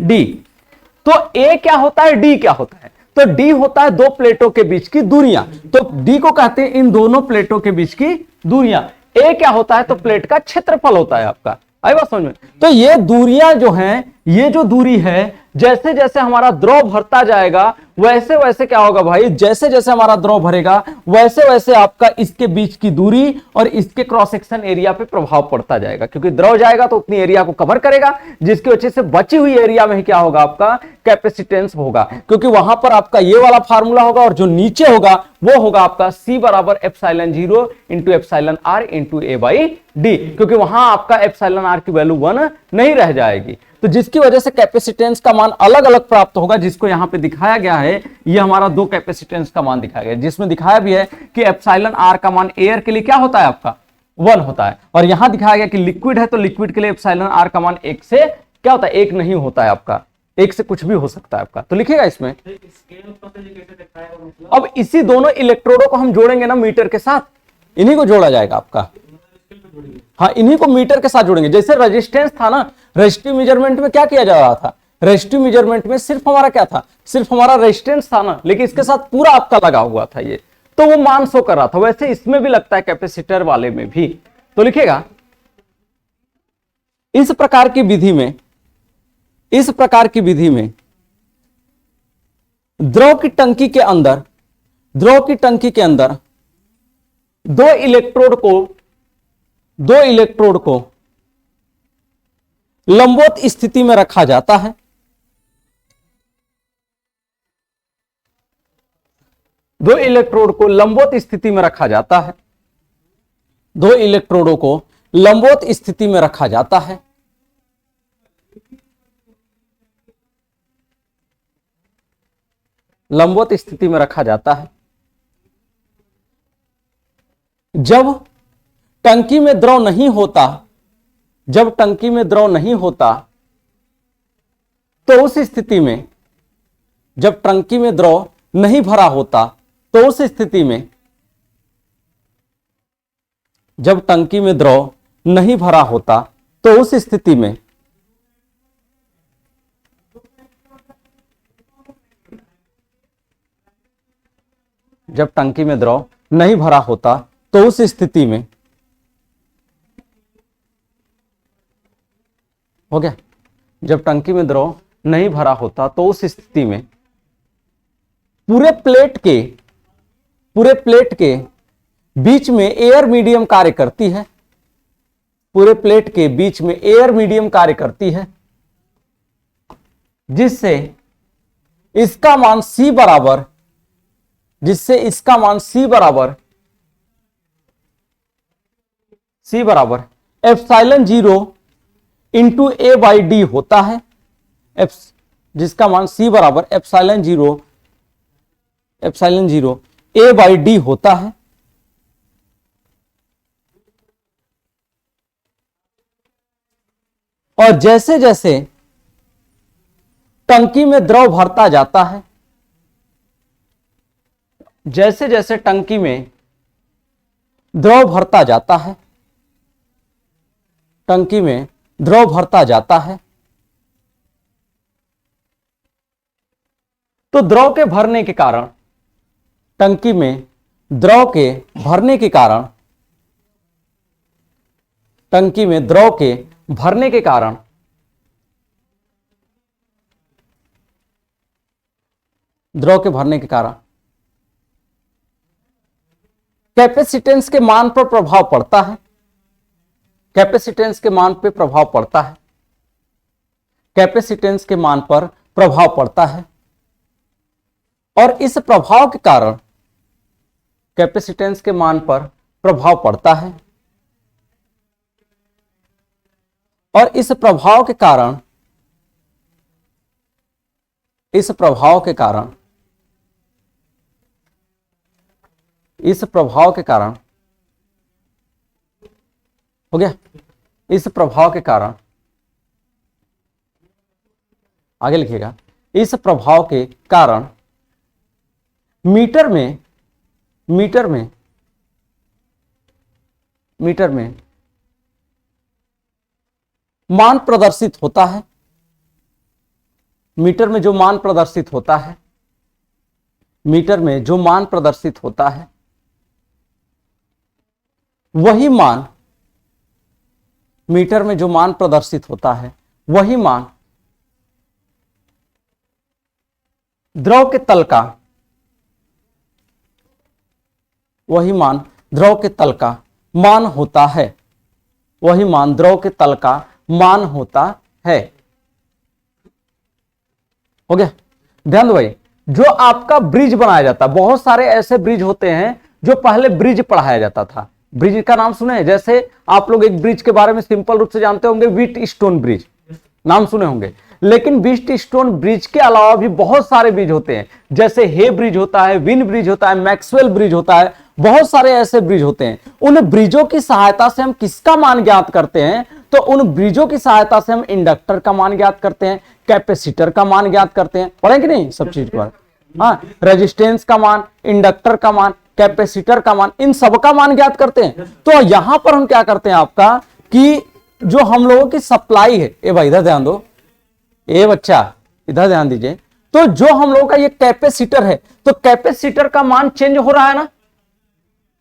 Speaker 1: D। तो A क्या होता है, D क्या होता है, तो D होता है दो प्लेटों के बीच की दूरियां। तो D को कहते हैं इन दोनों प्लेटों के बीच की दूरियां। A क्या होता है, तो प्लेट का क्षेत्रफल होता है आपका। आई बात समझ में। तो ये दूरियां जो हैं, ये जो दूरी है, जैसे जैसे हमारा द्रव भरता जाएगा वैसे वैसे क्या होगा भाई, जैसे जैसे हमारा द्रव भरेगा वैसे वैसे आपका इसके बीच की दूरी और इसके क्रॉस सेक्शन एरिया पे प्रभाव पड़ता जाएगा। क्योंकि द्रव जाएगा तो उतनी एरिया को कवर करेगा, जिसकी वजह से बची हुई एरिया में ही क्या होगा, आपका कैपेसिटेंस होगा। क्योंकि वहां पर आपका ये वाला फार्मूला होगा और जो नीचे होगा वो होगा आपका C बराबर epsilon 0 into epsilon R into A by D। क्योंकि वहां आपका एप्सिलॉन R की वैल्यू 1 नहीं रह जाएगी, तो जिसकी वजह से कैपेसिटेंस का मान अलग अलग प्राप्त होगा, जिसको यहां पे दिखाया गया है। ये हमारा दो कैपेसिटेंस का मान दिखाया गया है, जिसमें दिखाया भी है कि एप्सिलॉन R का मान एयर के लिए क्या होता है, आपका 1 होता है। और यहां दिखाया गया कि लिक्विड है तो लिक्विड के लिए एप्सिलॉन R का मान 1 से क्या होता है, 1 नहीं होता है आपका, 1 से कुछ भी हो सकता है आपका। तो लिखेगा इसमें। अब इसी दोनों इलेक्ट्रोडों को हम जोड़ेंगे ना मीटर के साथ, इन्हीं को जोड़ा जाएगा आपका। हाँ, इन्हीं को मीटर के साथ जोड़ेंगे। जैसे रेजिस्टेंस था ना, रेजिस्टिव मेजरमेंट में क्या किया जा रहा था, रेजिस्टिव मेजरमेंट में सिर्फ हमारा क्या था, सिर्फ हमारा रेजिस्टेंस था ना, लेकिन इसके साथ पूरा आपका लगा हुआ था ये, तो वो मान शो कर रहा था। वैसे इसमें भी लगता है, कैपेसिटर वाले में भी। तो लिखेगा इस प्रकार की विधि में, इस प्रकार की विधि में द्रव की टंकी के अंदर, द्रव की टंकी के अंदर दो इलेक्ट्रोड को लंबवत स्थिति में रखा जाता है। दो इलेक्ट्रोड को लंबवत स्थिति में रखा जाता है, दो इलेक्ट्रोडों को लंबवत स्थिति में रखा जाता है। लंबवत स्थिति में रखा जाता है। जब टंकी में द्रव नहीं होता, जब टंकी में द्रव नहीं होता, तो उस स्थिति में, जब टंकी में द्रव नहीं भरा होता, तो उस स्थिति में, जब टंकी में द्रव नहीं भरा होता, तो उस स्थिति में जब टंकी में द्रव नहीं भरा होता, तो उस स्थिति में, हो गया, जब टंकी में द्रव नहीं भरा होता, तो उस स्थिति में पूरे प्लेट के बीच में एयर मीडियम कार्य करती है। पूरे प्लेट के बीच में एयर मीडियम कार्य करती है, जिससे इसका मान C बराबर, जिससे इसका मान C बराबर epsilon 0 into A by D होता है। जिसका मान C बराबर एप्सिलॉन 0 A बाई डी होता है। और जैसे जैसे टंकी में द्रव भरता जाता है, जैसे जैसे टंकी में द्रव भरता जाता है, टंकी में द्रव भरता जाता है, तो द्रव के भरने के कारण, टंकी में द्रव के भरने के कारण, टंकी में द्रव के भरने के कारण कैपेसिटेंस के मान पर प्रभाव पड़ता है। कैपेसिटेंस के मान पर प्रभाव पड़ता है। कैपेसिटेंस के मान पर प्रभाव पड़ता है। और इस प्रभाव के कारण, कैपेसिटेंस के मान पर प्रभाव पड़ता है, और इस प्रभाव के कारण, इस प्रभाव के कारण, इस प्रभाव के कारण, हो गया, इस प्रभाव के कारण, आगे लिखिएगा, इस प्रभाव के कारण मीटर में मान प्रदर्शित होता है। मीटर में जो मान प्रदर्शित होता है, मीटर में जो मान प्रदर्शित होता है, वही मान, मीटर में जो मान प्रदर्शित होता है, वही मान द्रव के तल का, वही मान द्रव के तल का मान होता है। वही मान द्रव के तल का मान होता है। हो गया, ध्यान दो भाई। जो आपका ब्रिज बनाया जाता है, बहुत सारे ऐसे ब्रिज होते हैं जो पहले ब्रिज पढ़ाया जाता था। ब्रिज का नाम सुने हैं? जैसे आप लोग एक ब्रिज के बारे में सिंपल रूप से जानते होंगे, व्हीट स्टोन ब्रिज, नाम सुने होंगे। लेकिन व्हीट स्टोन ब्रिज के अलावा भी बहुत सारे ब्रिज होते हैं, जैसे हे ब्रिज होता है, विन ब्रिज होता है, मैक्सवेल ब्रिज होता है, बहुत सारे ऐसे ब्रिज होते हैं। उन ब्रिजों की सहायता से हम किसका मान ज्ञात करते हैं? तो उन ब्रिजों की सहायता से हम इंडक्टर का मान ज्ञात करते हैं, कैपेसिटर का मान ज्ञात करते हैं। पढ़े कि नहीं सब चीज के बारे? हाँ, रेजिस्टेंस का मान, इंडक्टर का मान, कैपेसिटर का मान, इन सब का मान ज्ञात करते हैं। तो यहां पर हम क्या करते हैं, आपका कि जो हम लोगों की सप्लाई है, ए भाई इधर ध्यान दो, ए बच्चा इधर ध्यान दीजिए, तो जो हम लोगों का ये कैपेसिटर है, तो कैपेसिटर का मान चेंज हो रहा है ना।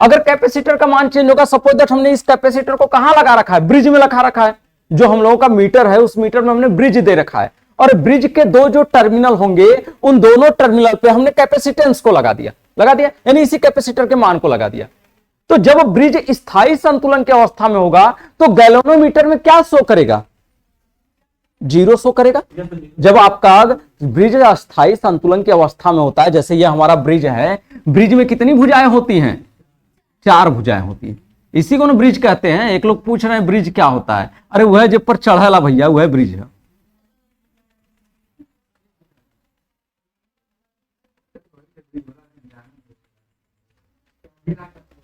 Speaker 1: अगर कैपेसिटर का मान चेंज होगा, सपोज दैट हमने इस कैपेसिटर को कहां लगा रखा है, ब्रिज में लगा रखा है, जो हम लोगों का मीटर है उस मीटर में हमने ब्रिज दे रखा है, और ब्रिज के दो जो टर्मिनल होंगे उन दोनों टर्मिनल पे हमने कैपेसिटेंस को लगा दिया, यानी इसी कैपेसिटर के मान को लगा दिया। तो जब ब्रिज स्थायी संतुलन की अवस्था में होगा तो गैल्वेनोमीटर में क्या शो करेगा, जीरो शो करेगा। जब आपका ब्रिज अस्थायी संतुलन की अवस्था में होता है, जैसे ये हमारा ब्रिज है, ब्रिज में कितनी भुजाएं होती हैं, 4 भुजाएं होती हैं, इसी को ना ब्रिज कहते हैं। एक लोग पूछ रहे हैं ब्रिज क्या होता है, अरे वह जब पर चढ़ेला भैया वह ब्रिज है।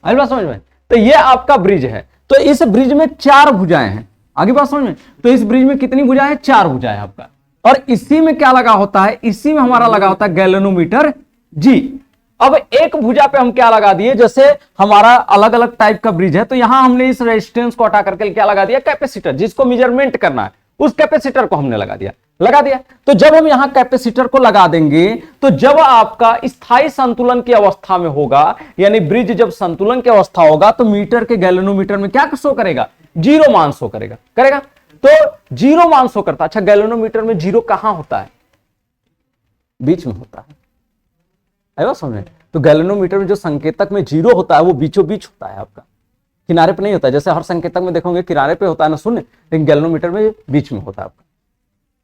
Speaker 1: आई बात समझ में। तो ये आपका ब्रिज है, तो इस ब्रिज में 4 भुजाएं हैं, आगे बात समझ में। तो इस ब्रिज में कितनी भुजाएं हैं, 4 भुजाएं आपका। और इसी में क्या लगा होता है, इसी में हमारा लगा होता है गैल्वेनोमीटर जी। अब एक भुजा पे हम क्या लगा दिए, जैसे हमारा अलग अलग टाइप का ब्रिज है, तो यहां हमने इस रेजिस्टेंस को हटा करके क्या लगा दिया, कैपेसिटर, जिसको मेजरमेंट करना है उस कैपेसिटर को हमने लगा दिया। तो जब हम यहां कैपेसिटर को लगा देंगे, तो जब आपका स्थायी संतुलन की अवस्था में होगा, यानी ब्रिज जब संतुलन की अवस्था होगा, तो मीटर के गैल्वेनोमीटर में क्या शो करेगा, जीरो मान शो करेगा। तो जीरो मान शो करता। अच्छा, गैल्वेनोमीटर में जीरो कहां होता है, बीच में होता है, आया समझ। तो गैल्वेनोमीटर में जो संकेतक में जीरो होता है वो बीचों बीच होता है आपका, किनारे पे नहीं होता है। जैसे हर संकेतक में देखोगे किनारे पे होता है ना शून्य, लेकिन गैल्वेनोमीटर में बीच में होता है आपका।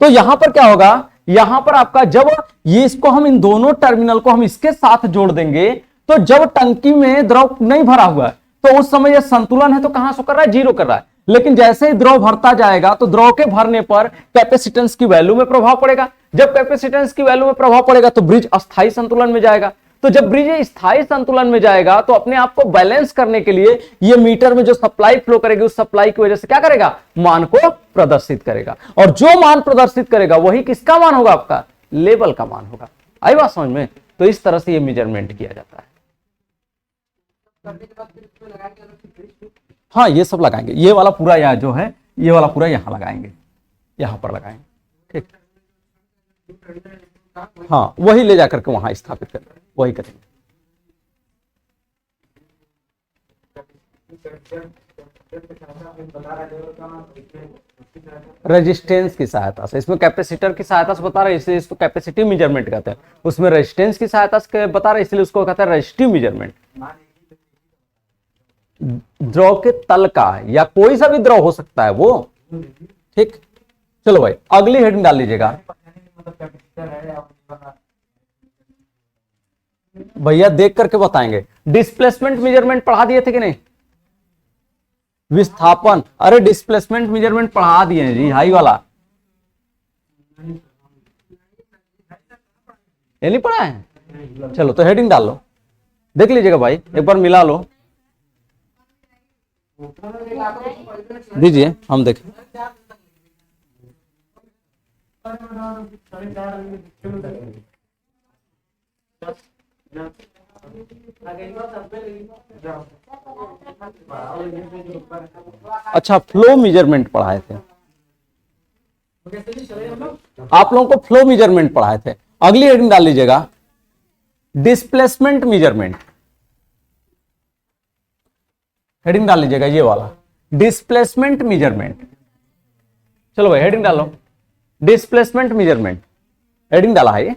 Speaker 1: तो यहां पर क्या होगा, यहां पर आपका जब ये इसको हम इन दोनों टर्मिनल को हम इसके साथ जोड़ देंगे, तो जब टंकी में द्रव नहीं भरा हुआ है तो उस समय यह संतुलन है, तो कहां शो कर रहा है, जीरो कर रहा है। लेकिन जैसे ही द्रव भरता जाएगा तो द्रव के भरने पर कैपेसिटेंस की वैल्यू में प्रभाव पड़ेगा। जब कैपेसिटेंस की वैल्यू में प्रभाव पड़ेगा तो ब्रिज अस्थायी संतुलन में जाएगा। तो जब ब्रिज स्थायी संतुलन में जाएगा तो अपने आप को बैलेंस करने के लिए ये मीटर में जो सप्लाई फ्लो करेगी उस सप्लाई की वजह से क्या करेगा, मान को प्रदर्शित करेगा। और जो मान प्रदर्शित करेगा वही किसका मान होगा, आपका लेवल का मान होगा। आई बात समझ में। तो इस तरह से ये मेजरमेंट किया जाता है। हाँ, ये सब लगाएंगे, ये वाला पूरा यहाँ जो है, ये वाला पूरा यहां लगाएंगे, यहां पर लगाएंगे, ठीक। हाँ, वही ले जाकर के वहां स्थापित करेंगे, वही करेंगे। रेजिस्टेंस की सहायता से, इसमें कैपेसिटर की सहायता से बता रहे हैं, इसलिए इसको कैपेसिटिव मेजरमेंट कहते हैं। उसमें रेजिस्टेंस की सहायता से बता रहे हैं, इसलिए उसको कहते हैं रेजिस्टिव मेजरमेंट। द्रव के तल का या कोई सा भी द्रव हो सकता है वो, ठीक। चलो भाई अगली हेडिंग डाल लीजिएगा। भैया देख करके बताएंगे। डिस्प्लेसमेंट मेजरमेंट पढ़ा दिए थे कि नहीं, विस्थापन, अरे डिस्प्लेसमेंट मेजरमेंट पढ़ा दिए हैं जी, हाई वाला ये नहीं पढ़ा है। चलो तो हेडिंग डाल लो, देख लीजिएगा भाई, एक बार मिला लो, दीजिए हम देखें। अच्छा, फ्लो मेजरमेंट पढ़ाए थे आप लोगों को, फ्लो मेजरमेंट पढ़ाए थे। अगली हेडिंग डाल लीजिएगा, डिस्प्लेसमेंट मेजरमेंट। हेडिंग डाल लीजिएगा ये वाला, डिस्प्लेसमेंट मेजरमेंट। चलो भाई हेडिंग डालो, डिस्प्लेसमेंट मेजरमेंट, हेडिंग डाला है ये।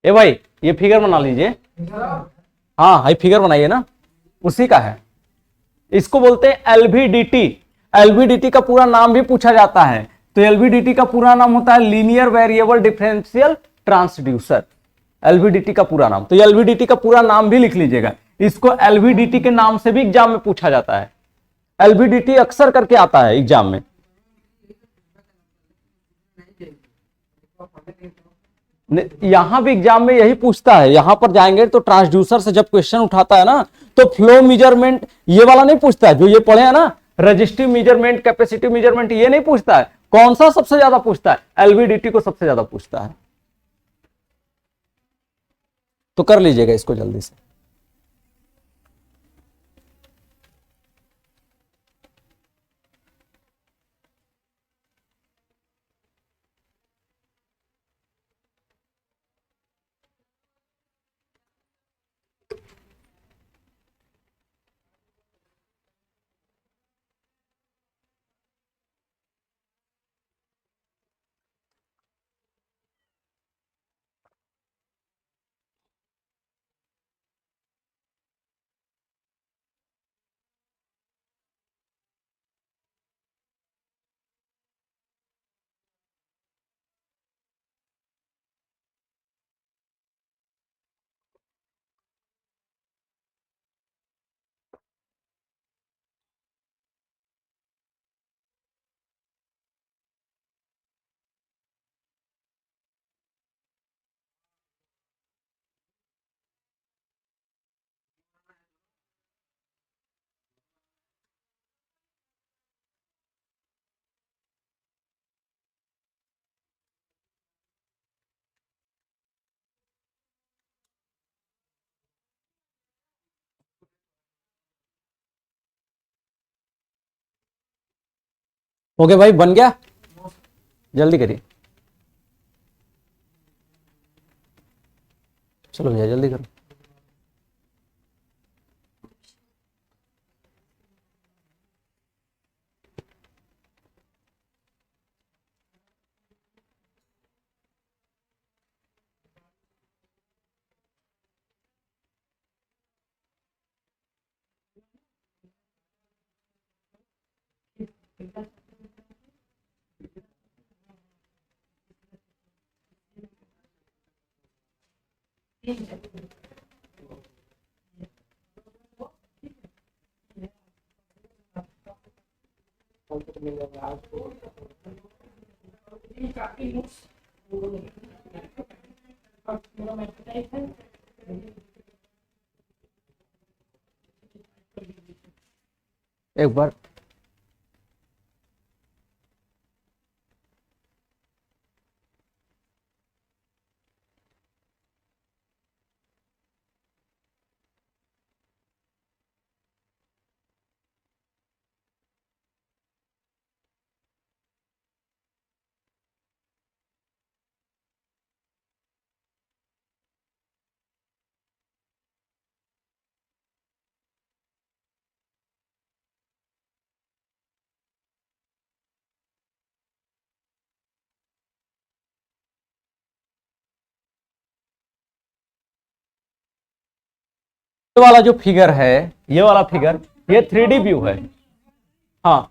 Speaker 1: ए भाई ये फिगर बना लीजिए। हाँ हाई फिगर बनाइए ना, उसी का है। इसको बोलते हैं एलवीडीटी। एलवीडीटी का पूरा नाम भी पूछा जाता है, तो एलवीडीटी का पूरा नाम होता है linear variable differential transducer. LVDT का पूरा नाम, तो एलवीडीटी का पूरा नाम भी लिख लीजिएगा। इसको एलवीडीटी के नाम से भी एग्जाम में पूछा जाता है। एलवीडीटी अक्सर करके आता है एग्जाम में। यहां भी एग्जाम में यही पूछता है। यहां पर जाएंगे तो ट्रांसड्यूसर से जब क्वेश्चन उठाता है ना, तो फ्लो मेजरमेंट ये वाला नहीं पूछता है, जो ये पढ़े हैं ना, रजिस्टिव मेजरमेंट, कैपेसिटिव मेजरमेंट, ये नहीं पूछता है। कौन सा सबसे ज्यादा पूछता है? एलवीडीटी को सबसे ज्यादा पूछता है। तो कर लीजिएगा इसको जल्दी से। ओके भाई, बन गया? जल्दी करिए, चलो भैया जल्दी करो। एक बार ये वाला जो फिगर है, ये वाला फिगर, ये 3D व्यू है। हाँ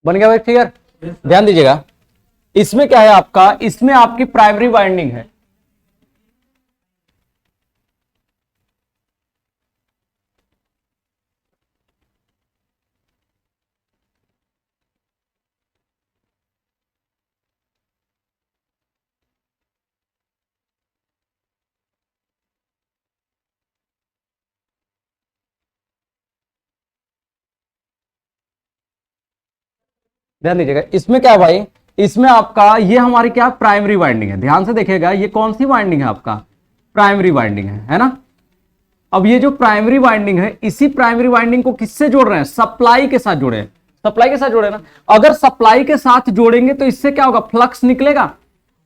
Speaker 1: बन गया भाई फिगर? ध्यान दीजिएगा, इसमें क्या है आपका, इसमें आपकी प्राइमरी वाइंडिंग है। ध्यान दीजिएगा, इसमें क्या है भाई, इसमें आपका ये हमारी क्या प्राइमरी वाइंडिंग है, ध्यान से देखिएगा, ये कौन सी वाइंडिंग है आपका, प्राइमरी वाइंडिंग है ना। अब ये जो प्राइमरी वाइंडिंग है, इसी प्राइमरी वाइंडिंग को किससे जोड़ रहे हैं, सप्लाई के साथ जोड़े, सप्लाई के साथ जोड़े ना। अगर सप्लाई के साथ जोड़ेंगे तो इससे क्या होगा, फ्लक्स निकलेगा,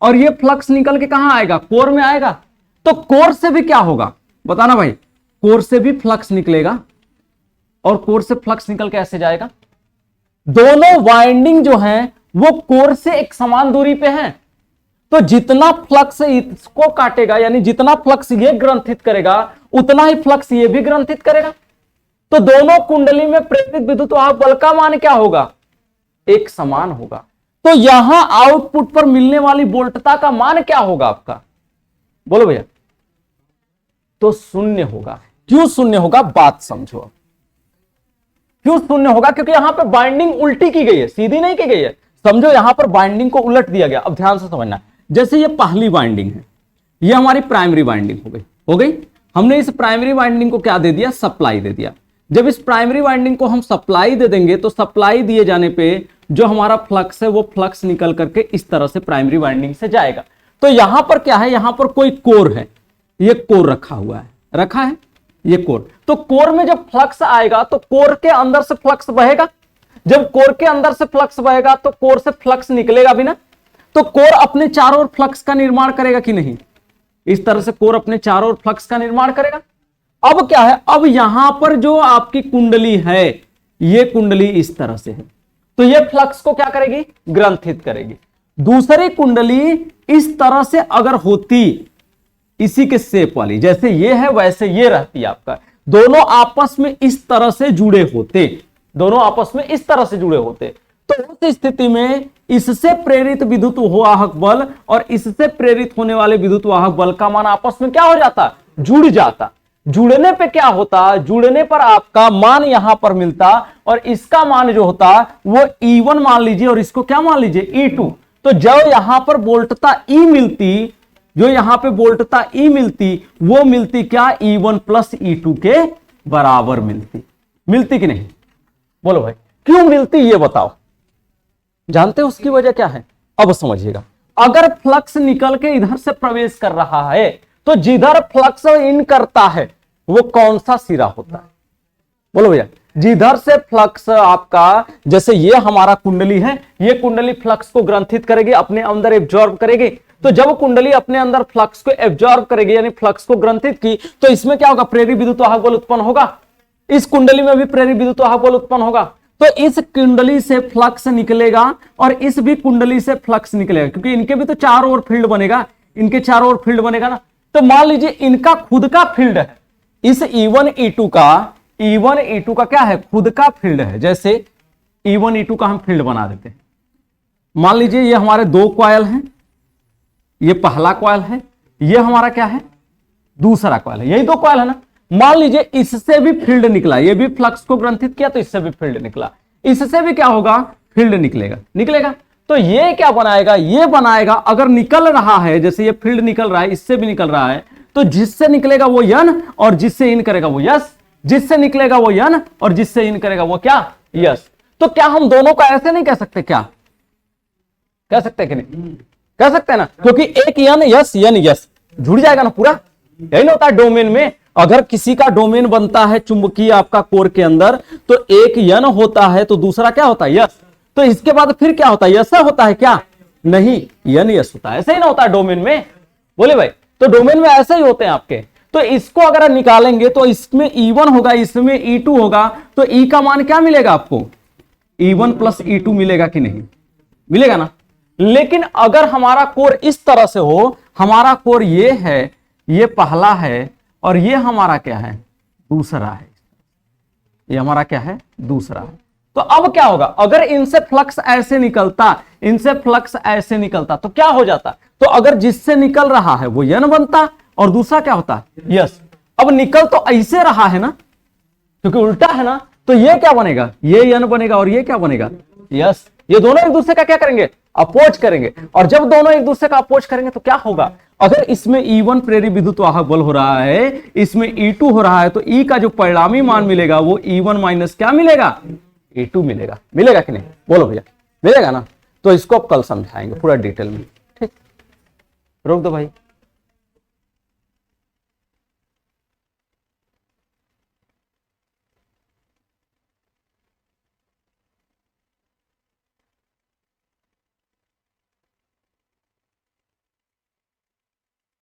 Speaker 1: और ये फ्लक्स निकल के कहां आएगा, कोर में आएगा। तो कोर से भी क्या होगा बताना भाई, कोर से भी फ्लक्स निकलेगा, और कोर से फ्लक्स निकल के ऐसे जाएगा। दोनों वाइंडिंग जो है वो कोर से एक समान दूरी पे हैं, तो जितना फ्लक्स इसको काटेगा, यानी जितना फ्लक्स ये ग्रंथित करेगा उतना ही फ्लक्स ये भी ग्रंथित करेगा। तो दोनों कुंडली में प्रेरित विद्युत वाहक बल का मान क्या होगा, एक समान होगा। तो यहां आउटपुट पर मिलने वाली वोल्टता का मान क्या होगा आपका, बोलो भैया, तो शून्य होगा। क्यों शून्य होगा, बात समझो। क्यों शून्य होगा, क्योंकि यहां पर बाइंडिंग उल्टी की गई है, सीधी नहीं की गई है। समझो यहां पर बाइंडिंग को उलट दिया गया। अब ध्यान से समझना, जैसे ये पहली बाइंडिंग है, ये हमारी प्राइमरी बाइंडिंग हो गई। हमने इस प्राइमरी बाइंडिंग को क्या दे दिया, सप्लाई दे दिया। जब इस प्राइमरी बाइंडिंग को हम सप्लाई दे देंगे तो सप्लाई दिए जाने पे जो हमारा फ्लक्स है वो फ्लक्स निकल करके इस तरह से प्राइमरी बाइंडिंग से जाएगा। तो यहां पर क्या है, यहां पर कोई कोर है, ये कोर रखा हुआ है, रखा है ये कोर। तो कोर में जब फ्लक्स आएगा तो कोर के अंदर से फ्लक्स बहेगा। जब कोर के अंदर से फ्लक्स बहेगा तो कोर से फ्लक्स निकलेगा भी ना। तो कोर अपने चारों ओर फ्लक्स का निर्माण करेगा कि नहीं, इस तरह से कोर अपने चारों ओर फ्लक्स का निर्माण करेगा। अब क्या है, अब यहां पर जो आपकी कुंडली है, ये कुंडली इस तरह से है, तो ये फ्लक्स को क्या करेगी, ग्रंथित करेगी। दूसरी कुंडली इस तरह से अगर होती, इसी के शेप वाली, जैसे ये है वैसे ये रहती आपका, दोनों आपस में इस तरह से जुड़े होते, दोनों आपस में इस तरह से जुड़े होते, तो उस स्थिति में इससे प्रेरित विद्युत वाहक बल और इससे प्रेरित होने वाले विद्युत वाहक बल का मान आपस में क्या हो जाता, जुड़ जाता। जुड़ने पे क्या होता, जुड़ने पर आपका मान यहां पर मिलता, और इसका मान जो होता वो E1 मान लीजिए, और इसको क्या मान लीजिए, E2। तो जब यहां पर वोल्टता E मिलती, जो यहां पे वोल्टता E मिलती, वो मिलती क्या, E1 प्लस E2 के बराबर मिलती। मिलती कि नहीं, बोलो भाई, क्यों मिलती ये बताओ, जानते हो उसकी वजह क्या है। अब समझिएगा, अगर फ्लक्स निकल के इधर से प्रवेश कर रहा है तो जिधर फ्लक्स इन करता है वो कौन सा सिरा होता है, बोलो भैया। जिधर से फ्लक्स आपका, जैसे ये हमारा कुंडली है, ये कुंडली फ्लक्स को ग्रंथित करेगी, अपने अंदर एब्जॉर्ब करेगी। तो जब कुंडली अपने अंदर फ्लक्स को एब्जॉर्ब करेगी, यानी फ्लक्स को ग्रंथित की, तो इसमें क्या होगा, प्रेरित विद्युत वाहक बल उत्पन्न होगा। इस कुंडली में भी प्रेरित विद्युत वाहक बल उत्पन्न होगा। तो इस कुंडली से फ्लक्स निकलेगा और इस भी कुंडली से फ्लक्स निकलेगा, क्योंकि इनके भी तो चारों ओर फील्ड बनेगा, इनके चारों ओर फील्ड बनेगा ना। तो मान लीजिए इनका खुद का फील्ड है, इस E1 E2 का क्या है, खुद का फील्ड है। जैसे E1 E2 का हम फील्ड बना देते हैं। मान लीजिए ये हमारे दो कॉइल हैं, ये पहला कॉइल है, ये हमारा क्या है, दूसरा कॉइल है, यही दो कॉइल है ना। मान लीजिए इससे भी फील्ड निकला, ये भी फ्लक्स को ग्रंथित किया तो इससे भी फील्ड निकला, इससे भी क्या होगा, फील्ड निकलेगा। तो ये क्या बनाएगा, ये बनाएगा, अगर निकल रहा है, जैसे ये फील्ड निकल रहा है, इससे भी निकल रहा है, तो जिससे निकलेगा वो यन, और जिससे इन करेगा वो यस, जिससे निकलेगा वो यन और जिससे इन करेगा वो क्या, यस। तो क्या हम दोनों का ऐसे नहीं कह सकते, क्या कह सकते कि नहीं, कह सकते हैं ना, क्योंकि एक यन यस जुड़ जाएगा ना पूरा। यही ना होता है डोमेन में, अगर किसी का डोमेन बनता है चुंबकीय आपका कोर के अंदर, तो एक यन होता है तो दूसरा क्या होता है, यस। तो इसके बाद फिर क्या होता है, यस होता है क्या, नहीं, यन यस होता है। ऐसे ही ना होता है डोमेन में, बोले भाई। तो डोमेन में ऐसे ही होते हैं आपके। तो इसको अगर निकालेंगे तो इसमें E1 होगा, इसमें E2 होगा, तो E का मान क्या मिलेगा आपको, E1 प्लस E2 मिलेगा कि नहीं, मिलेगा ना। लेकिन अगर हमारा कोर इस तरह से हो, हमारा कोर ये है, ये पहला है, और ये हमारा क्या है, दूसरा है, ये हमारा क्या है, दूसरा है। तो अब क्या होगा, अगर इनसे फ्लक्स ऐसे निकलता, इनसे फ्लक्स ऐसे निकलता तो क्या हो जाता, तो अगर जिससे निकल रहा है वो यन बनता और दूसरा क्या होता, यस। अब निकल तो ऐसे रहा है ना, क्योंकि उल्टा है ना, तो ये क्या बनेगा, ये यन बनेगा और ये क्या बनेगा, यस। ये दोनों एक दूसरे का क्या करेंगे, अपोज करेंगे। और जब दोनों एक दूसरे का अपोज करेंगे तो क्या होगा, अगर इसमें E1 प्रेरित विद्युत वाहक बल हो रहा है, इसमें E2 हो रहा है, तो E का जो परिणामी मान मिलेगा वो E1 माइनस क्या मिलेगा, E2 मिलेगा। मिलेगा कि नहीं, बोलो भैया, मिलेगा ना। तो इसको अब कल समझाएंगे पूरा डिटेल में। ठीक, रोक दो भाई।